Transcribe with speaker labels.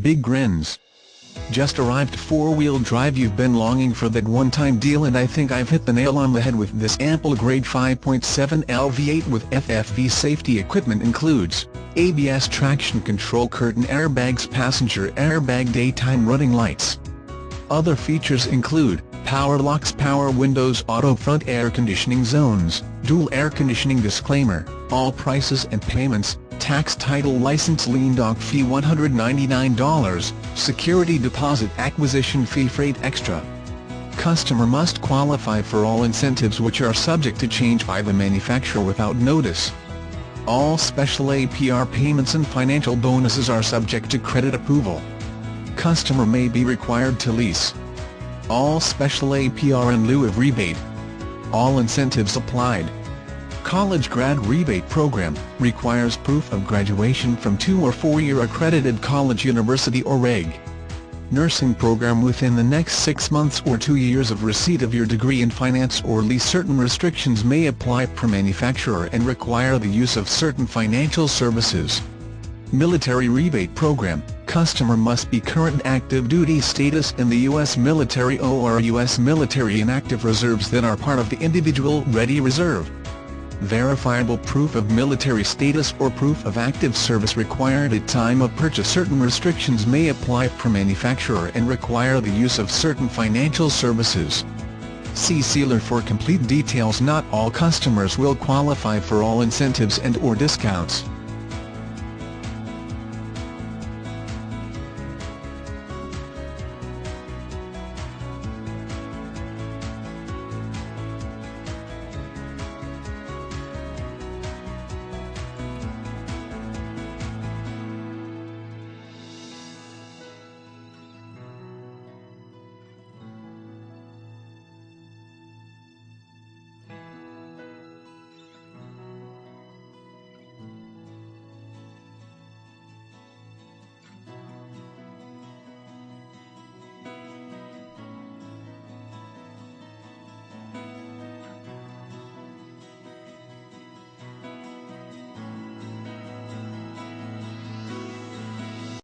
Speaker 1: Big grins. Just arrived four-wheel drive. You've been longing for that one-time deal, and I think I've hit the nail on the head with this ample grade 5.7L V8 with FFV safety equipment. Includes ABS traction control, curtain airbags, passenger airbag, daytime running lights. Other features include power locks, power windows, auto front air conditioning zones, dual air conditioning. Disclaimer: all prices and payments, tax, title, license, lien, doc fee $199, security deposit, acquisition fee, freight extra. Customer must qualify for all incentives, which are subject to change by the manufacturer without notice. All special APR payments and financial bonuses are subject to credit approval. Customer may be required to lease. All special APR in lieu of rebate. All incentives applied. College grad rebate program requires proof of graduation from 2 or 4-year accredited college, university or reg. Nursing program within the next 6 months or 2 years of receipt of your degree in finance or lease. Certain restrictions may apply per manufacturer and require the use of certain financial services. Military rebate program: customer must be current active duty status in the U.S. military or U.S. military in active reserves that are part of the individual ready reserve. Verifiable proof of military status or proof of active service required at time of purchase. Certain restrictions may apply per manufacturer and require the use of certain financial services. See sealer for complete details. Not all customers will qualify for all incentives and/or discounts.